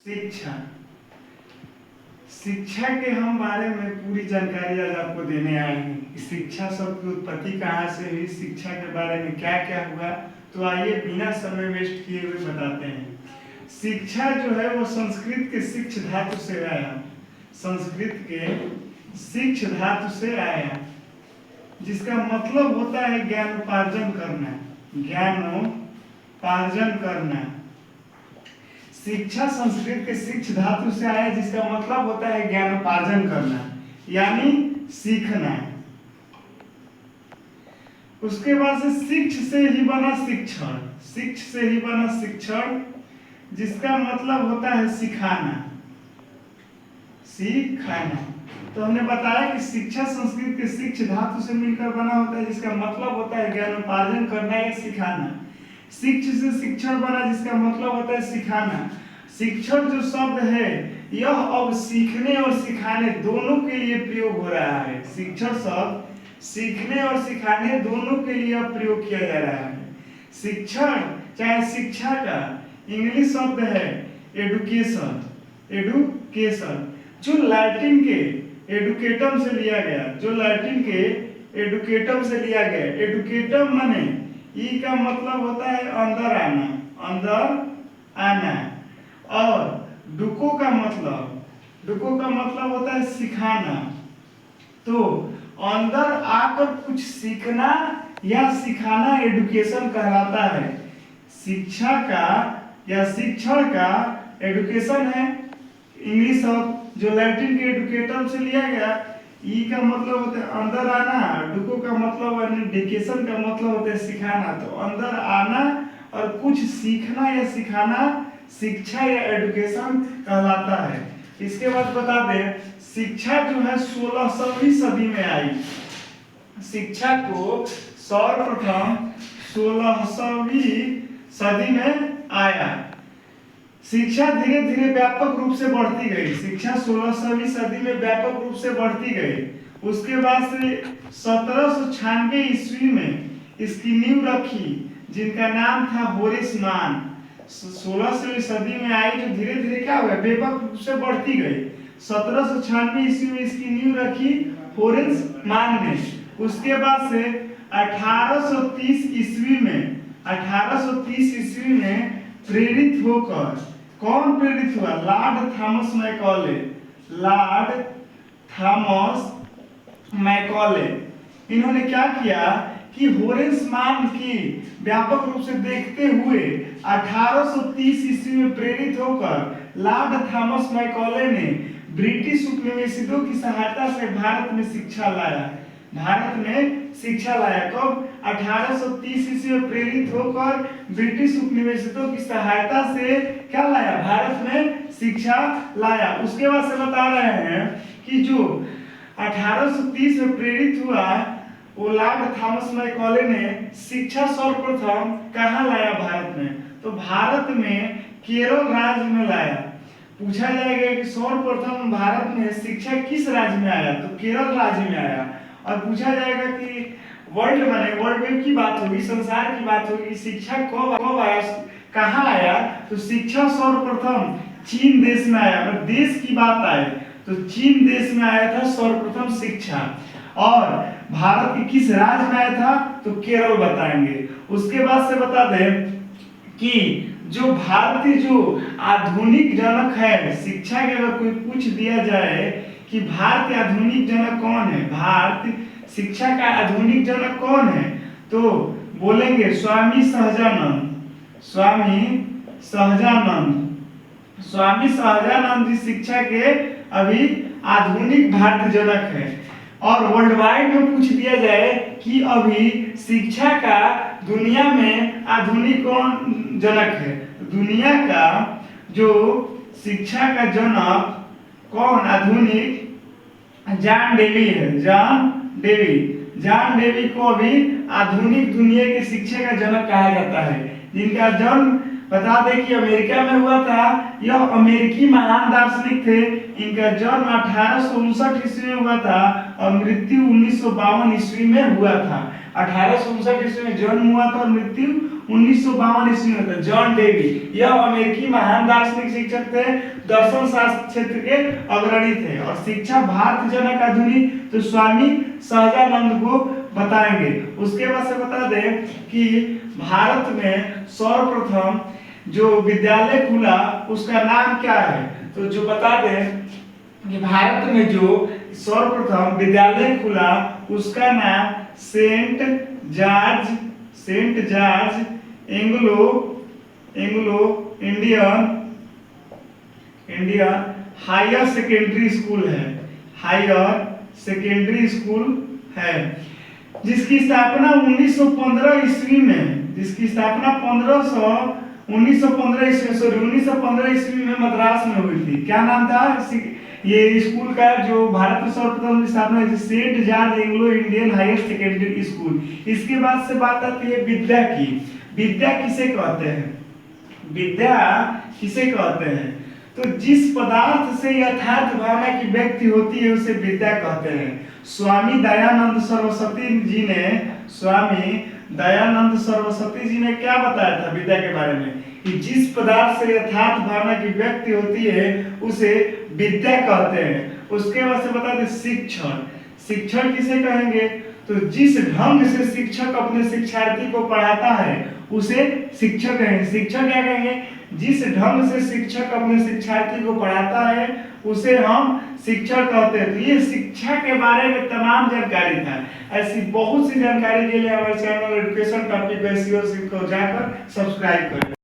शिक्षा शिक्षा के हम बारे में पूरी जानकारी आज आपको देने आए हैं। शिक्षा शब्द की उत्पत्ति कहाँ से हुई, शिक्षा के बारे में क्या क्या हुआ, तो आइए बिना समय वेस्ट किए हुए बताते हैं। शिक्षा जो है वो संस्कृत के शिक्ष धातु से आया, संस्कृत के शिक्ष धातु से आया, जिसका मतलब होता है ज्ञानोपार्जन करना, ज्ञानोपार्जन करना। शिक्षा संस्कृत के शिक्ष धातु से आया, जिसका मतलब होता है ज्ञानोपार्जन करना, यानी सीखना। उसके बाद से शिक्ष से ही बना शिक्षण, शिक्ष से ही बना शिक्षण, जिसका मतलब होता है सिखाना, सिखाना। तो हमने बताया कि शिक्षा संस्कृत के शिक्ष धातु से मिलकर बना होता है, जिसका मतलब होता है ज्ञानोपार्जन करना या सिखाना। शिक्ष से शिक्षण बना, जिसका मतलब होता है सिखाना। शिक्षण जो शब्द है यह अब सीखने और सिखाने दोनों के लिए प्रयोग हो रहा है। शिक्षण शब्द सीखने और सिखाने दोनों के लिए अब प्रयोग किया जा रहा है। शिक्षण चाहे शिक्षा का इंग्लिश शब्द है एडुकेशन, एडुकेशन, जो लैटिन के एडुकेटम से लिया गया, जो लैटिन के एडुकेटम से लिया गया। एडुकेटम माने ई का मतलब होता है अंदर आना, अंदर आना, और डुको का मतलब होता है सिखाना। तो अंदर आकर कुछ सीखना या सिखाना एडुकेशन कहलाता है। शिक्षा का या शिक्षण का एडुकेशन है इंग्लिश शब्द, जो लैटिन के एडुकेटम से लिया गया। ई का मतलब होता है अंदर आना, डुको का मतलब एडुकेशन का मतलब होता है सिखाना। तो अंदर आना और कुछ सीखना या सिखाना शिक्षा या एडुकेशन कहलाता है। इसके बाद बता दें, शिक्षा जो है 16वीं सदी में आई। शिक्षा को सर्वप्रथम 16वीं सदी में आया। शिक्षा धीरे धीरे व्यापक रूप से बढ़ती गई। शिक्षा 16वीं सदी में व्यापक रूप से बढ़ती गई। उसके बाद से 1796 ईस्वी में इसकी नींव रखी, जिनका नाम था होरेस मान। 16वीं सदी में आई, जो धीरे धीरे क्या हुआ, व्यापक रूप से बढ़ती गई। 1796 ईस्वी में इसकी नींव रखी होरेस मान ने। उसके बाद से 1830 ईस्वी में प्रेरित होकर, कौन प्रेरित हुआ, Lord Thomas Macaulay, Lord Thomas Macaulay. इन्होंने क्या किया कि होरेस मान की व्यापक रूप से देखते हुए 1830 ईस्वी में प्रेरित होकर लॉर्ड थॉमस मैकॉले ने ब्रिटिश उपनिवेशिकों की सहायता से भारत में शिक्षा लाया। भारत में शिक्षा लाया कब, 1830 ईस्वी में प्रेरित होकर ब्रिटिश उपनिवेशिकों की सहायता से क्या लाया, भारत में शिक्षा लाया। उसके बाद से बता रहे हैं कि जो 1830 में प्रेरित हुआ, वो लॉर्ड थॉमस मैकॉले ने शिक्षा सर्वप्रथम कहाँ लाया, भारत में। तो भारत में केरल राज्य में लाया। पूछा जाएगा कि सर्वप्रथम भारत में शिक्षा किस राज्य में आया, तो केरल राज्य में आया। और पूछा जाएगा कि वर्ल्ड माने वर्ल्ड में की बात होगी, संसार की बात होगी, शिक्षा कब आया, कहाँ आया, तो शिक्षा सर्वप्रथम चीन देश में आया। अगर देश की बात आए तो चीन देश में आया था सर्वप्रथम शिक्षा। और भारत के किस राज्य में आया था, तो केरल बताएंगे। उसके बाद से बता दें कि जो भारतीय जो आधुनिक जनक है शिक्षा के, अगर कोई पूछ दिया जाए कि भारतीय आधुनिक जनक कौन है, भारतीय शिक्षा का आधुनिक जनक कौन है, तो बोलेंगे स्वामी सहजानंद। स्वामी सहजानंद जी शिक्षा के अभी आधुनिक भारतीय जनक है। और वर्ल्ड वाइड में पूछ दिया जाए कि अभी शिक्षा का दुनिया में आधुनिक कौन जनक है, दुनिया का जो शिक्षा का जनक कौन आधुनिक, जॉन डेवी है। जॉन डेवी को अभी आधुनिक दुनिया के शिक्षा का जनक कहा जाता है, जिनका जन्म बता दें कि अमेरिका में हुआ था। यह अमेरिकी महान दार्शनिक थे। इनका जन्म 1859 ईस्वी में हुआ था और मृत्यु 1952 ईस्वी में हुआ था। 1859 ईस्वी में जन्म हुआ था और मृत्यु 1952 ईस्वी में था। जॉन डेवी यह अमेरिकी महान दार्शनिक शिक्षक थे, दर्शन शास्त्र क्षेत्र के अग्रणी थे। और शिक्षा भारत जनक आधुनिक तो स्वामी सहजानंद को बताएंगे। उसके बाद से बता दें कि भारत में सर्वप्रथम जो विद्यालय खुला उसका नाम क्या है। तो जो बता दें कि भारत में जो सर्वप्रथम विद्यालय खुला उसका नाम saint George Anglo Indian higher secondary school है। हायर सेकेंडरी स्कूल है जिसकी स्थापना 1915 ईस्वी में, जिसकी स्थापना 1915 ईस्वी में मद्रास में हुई थी। क्या नाम था ये स्कूल का जो भारत में सर्वप्रथम स्थापना हुई थी? Saint George Anglo Indian higher secondary school. इसके बाद से बात आती है विद्या की। विद्या किसे कहते हैं? विद्या किसे कहते हैं? तो जिस पदार्थ से यथार्थ भावना की व्यक्ति होती है उसे विद्या कहते हैं। स्वामी दयानंद सरस्वती जी ने क्या बताया था विद्या के बारे में कि जिस पदार्थ से यथार्थ भावना की व्यक्ति होती है उसे विद्या कहते हैं। उसके बाद से बता दें शिक्षण। शिक्षण किसे कहेंगे? तो जिस ढंग से शिक्षक अपने शिक्षार्थी को पढ़ाता है उसे शिक्षक कहेंगे। शिक्षक क्या कहेंगे? जिस ढंग से शिक्षक अपने शिक्षार्थी को पढ़ाता है उसे हम शिक्षक कहते हैं। तो ये शिक्षा के बारे में तमाम जानकारी था। ऐसी बहुत सी जानकारी के लिए हमारे चैनल एजुकेशन टॉपिक को जाकर सब्सक्राइब करें।